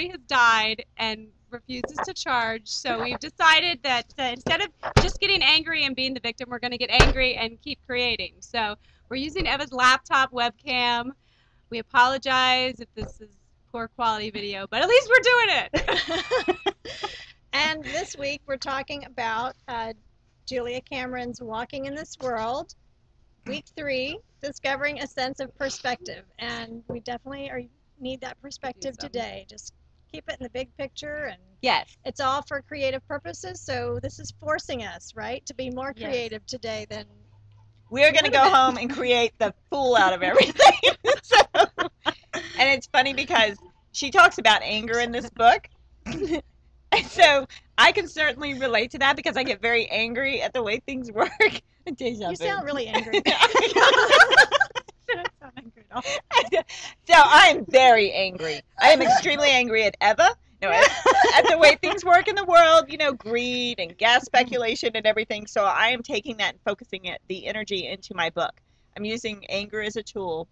battery has died and refuses to charge. So we've decided that instead of just getting angry and being the victim, we're going to get angry and keep creating. So we're using Eva's laptop webcam. We apologize if this is poor quality video, but at least we're doing it. And this week we're talking about Julia Cameron's Walking in This World, week 3, discovering a sense of perspective. And we definitely need that perspective today. Just keep it in the big picture, and Yes. it's all for creative purposes. So this is forcing us, right, to be more creative today than we're going to go home and create the fool out of everything. And it's funny because she talks about anger in this book. And so I can certainly relate to that because I get very angry at the way things work. You sound really angry. So I'm very angry. I am extremely angry at Eva. No, at the way things work in the world, you know, greed and gas speculation and everything. So I am taking that and focusing the energy into my book. I'm using anger as a tool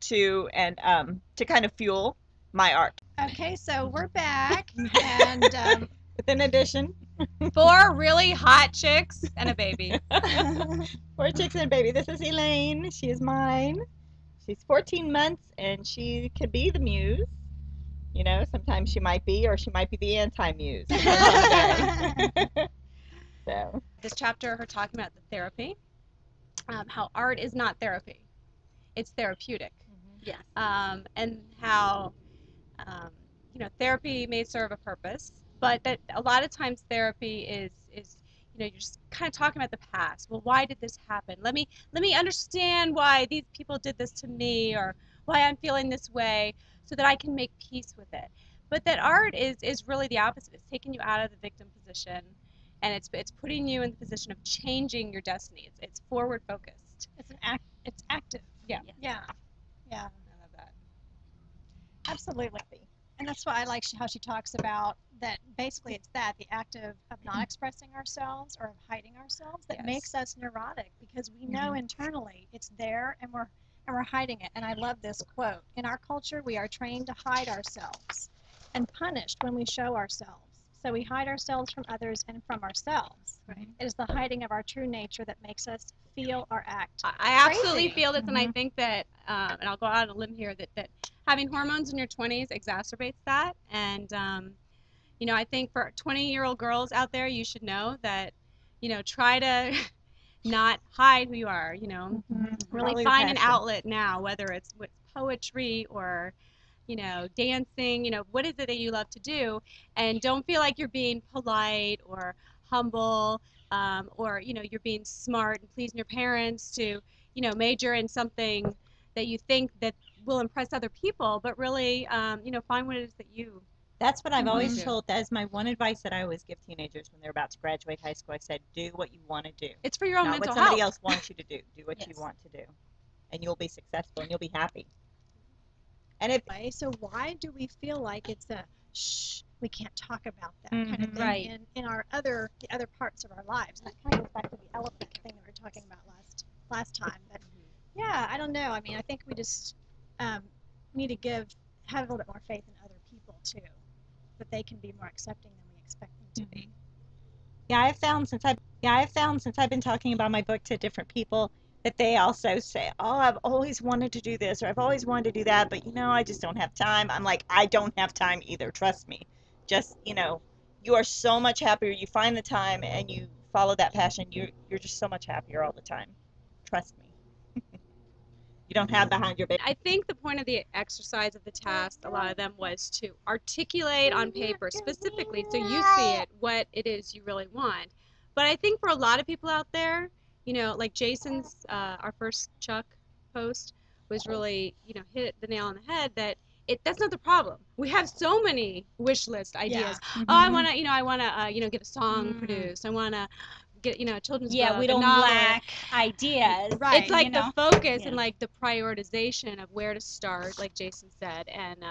to kind of fuel my art. Okay, so we're back, and with an addition. 4 really hot chicks and a baby. 4 chicks and a baby. This is Elaine. She is mine. She's 14 months, and she could be the muse. You know, sometimes she might be, or she might be the anti-muse. So this chapter, her talking about the therapy, how art is not therapy, it's therapeutic. Yes. And how you know, therapy may serve a purpose, but that a lot of times therapy is you know, you're just kind of talking about the past. Well, why did this happen? Let me understand why these people did this to me, or why I'm feeling this way, so that I can make peace with it. But that art is really the opposite. It's taking you out of the victim position, and it's putting you in the position of changing your destiny. It's forward focused. It's active. Yeah. Yeah. Yeah. I love that. Absolutely. And that's why I like how she talks about that. Basically, it's the act of not expressing ourselves or of hiding ourselves that makes us neurotic, because we know internally it's there, and we're hiding it. And I love this quote: in our culture, we are trained to hide ourselves and punished when we show ourselves. So we hide ourselves from others and from ourselves. Right. It is the hiding of our true nature that makes us feel or act. I absolutely feel this, and I think that, and I'll go out on a limb here, that having hormones in your 20s exacerbates that. And, you know, I think for 20-year-old girls out there, you should know that, you know, try to not hide who you are, you know, really find an outlet now, whether it's with poetry or, you know, dancing, you know, what is it that you love to do? And don't feel like you're being polite or humble, or, you know, you're being smart and pleasing your parents to, you know, major in something that you think that will impress other people, but really, you know, find what it is that you. That's what I've always told. That is my one advice that I always give teenagers when they're about to graduate high school. I said, do what you want to do. It's for your own Not mental what somebody health. else wants you to do. Do what you want to do, and you'll be successful and you'll be happy. And so why do we feel like it's a shh, we can't talk about that kind of thing in the other parts of our lives? And that kind of goes back to the elephant thing that we were talking about last time. But yeah, I don't know. I mean, I think we just need to have a little bit more faith in other people too, that they can be more accepting than we expect them to be. Yeah, I've found since I've been talking about my book to different people that they also say, oh, I've always wanted to do this, or I've always wanted to do that, but, you know, I just don't have time. I'm like, I don't have time either. Trust me. Just, you know, you are so much happier. You find the time and you follow that passion. You're just so much happier all the time. Trust me. You don't have behind your back. I think the point of the exercise of the task, a lot of them, was to articulate on paper specifically, so you see it, what it is you really want. But I think for a lot of people out there, you know, like Jason's, our first Chuck post was really, you know, hit the nail on the head that that's not the problem. We have so many wish list ideas. Oh, I want to, you know, get a song produced. I want to get, you know, a children's book. We don't lack ideas. Right. It's like the focus and like the prioritization of where to start, like Jason said, and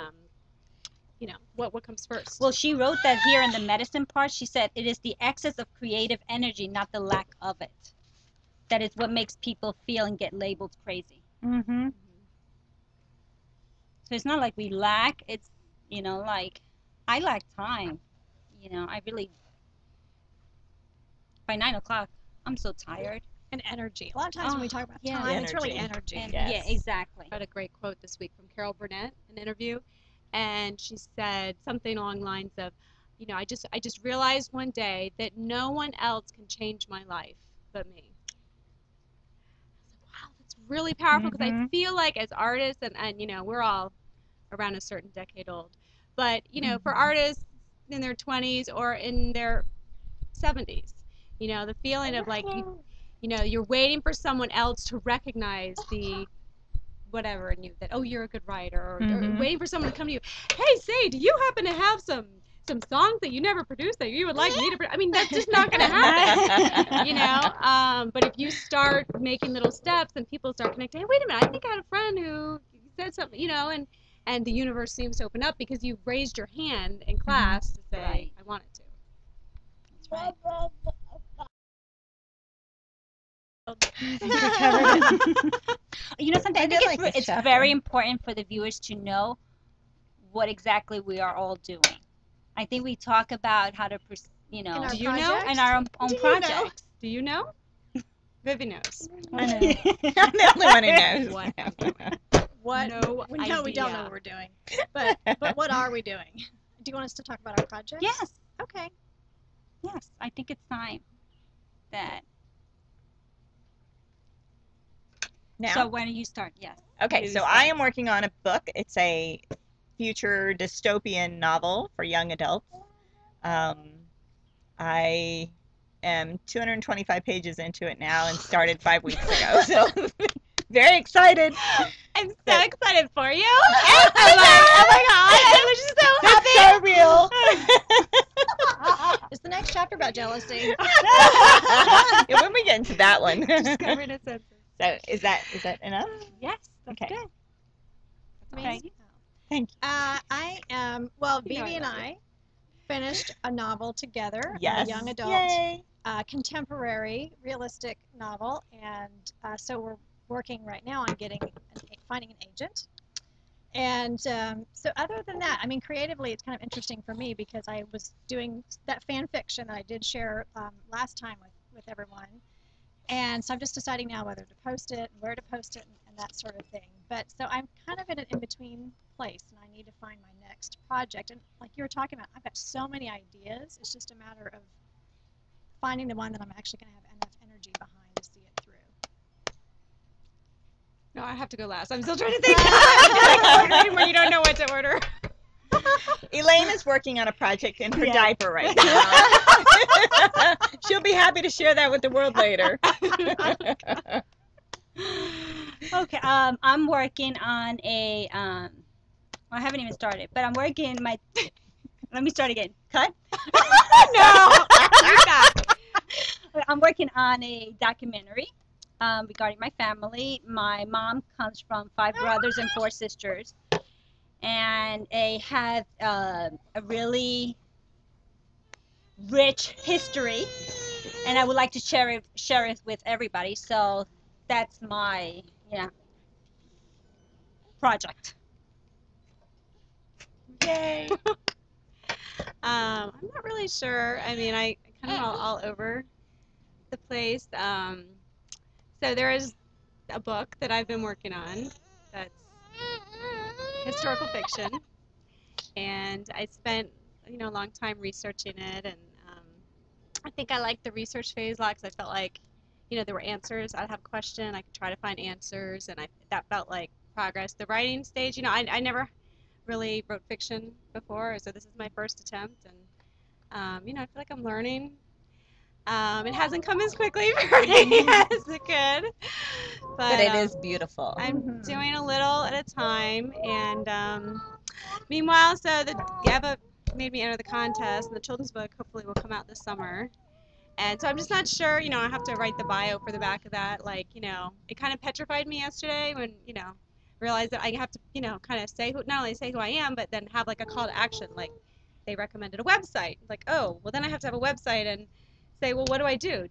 you know, what comes first. Well, she wrote that here in the medicine part. She said it is the excess of creative energy, not the lack of it, that is what makes people feel and get labeled crazy. So it's not like we lack. It's, you know, like I lack time. I really, by 9 o'clock, I'm so tired. And energy. A lot of times when we Oh, talk about yeah. time, it's really Energy. energy. And Yes. yeah, exactly. I read a great quote this week from Carol Burnett, an interview, and she said something along the lines of, I just realized one day that no one else can change my life but me. Wow, that's really powerful because I feel like as artists, and we're all around a certain decade old, but for artists in their 20s or in their 70s, the feeling of like you're waiting for someone else to recognize the whatever in you, that you're a good writer, or waiting for someone to come to you, hey, say, do you happen to have some songs that you never produced that you would like me to I mean, that's just not going to happen. But if you start making little steps and people start connecting, hey, wait a minute, I think I had a friend who said something, and the universe seems to open up because you've raised your hand in class to say, Right. I want it to. That's right. Something I I think did like the it's shuffle. very important for the viewers to know what exactly we are all doing. I think we talk about how to, In our Do you know? projects. in our own Do you know? projects. Do you know? Vivi knows. I know. I'm the only one who knows. What I'm doing. What? No we know we don't know idea. what we're doing. But what are we doing? Do you want us to talk about our projects? Yes, Okay. yes. I think it's time that. Now? So when do you start? Yes. Okay, News so I am working on a book. It's a future dystopian novel for young adults. I am 225 pages into it now and started 5 weeks ago. So very excited. I'm so excited for you. Oh my god! I was just so That's so real. Is the next chapter about jealousy? Yeah, when we get into that one. discovering a sense. So is that enough? Yes. That's Okay. good. Me? Okay. Thank you. I am. Well, You know Vivi I and love I finished a novel together. Yes. A young adult, Yay. contemporary, realistic novel, and so we're working right now on finding an agent. And so other than that, I mean, creatively, it's kind of interesting for me because I was doing that fan fiction that I did share last time with everyone. And so I'm just deciding now whether to post it, and where to post it, and that sort of thing. But so I'm kind of in an in-between place, and I need to find my next project. And like you were talking about, I've got so many ideas. It's just a matter of finding the one that I'm actually going to have enough energy behind to see it through. No, I have to go last. I'm still trying to think. Ordering when you don't know what to order. Elaine is working on a project in her Yeah. diaper right now. She'll be happy to share that with the world later. Okay. I'm working on a. I haven't even started, but I'm working my. Let me start again. Cut. No. I'm working on a documentary regarding my family. My mom comes from 5 brothers and 4 sisters, and they have a really rich history, and I would like to share it with everybody. So that's my project. Yay. I'm not really sure. I mean, I kind of all over the place. So there is a book that I've been working on that's historical fiction, and I spent a long time researching it, and I think I liked the research phase a lot because I felt like there were answers. I'd have a question, I could try to find answers, and that felt like progress. The writing stage, I never really wrote fiction before, so this is my first attempt, and I feel like I'm learning. It hasn't come as quickly for me as it could, But it is beautiful. I'm doing a little at a time, and meanwhile, so the Gabba made me enter the contest, and the children's book hopefully will come out this summer. And so I'm just not sure, I have to write the bio for the back of that. Like, it kind of petrified me yesterday when, realized that I have to, kind of not only say who I am, but then have like a call to action. Like, they recommended a website. Like, oh, well, then I have to have a website and say, well, what do I do?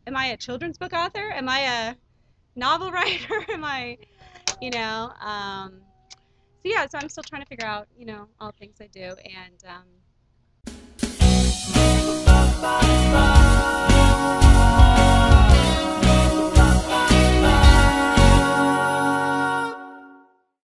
Am I a children's book author? Am I a novel writer? Am I, so yeah, so I'm still trying to figure out, you know, all the things I do, and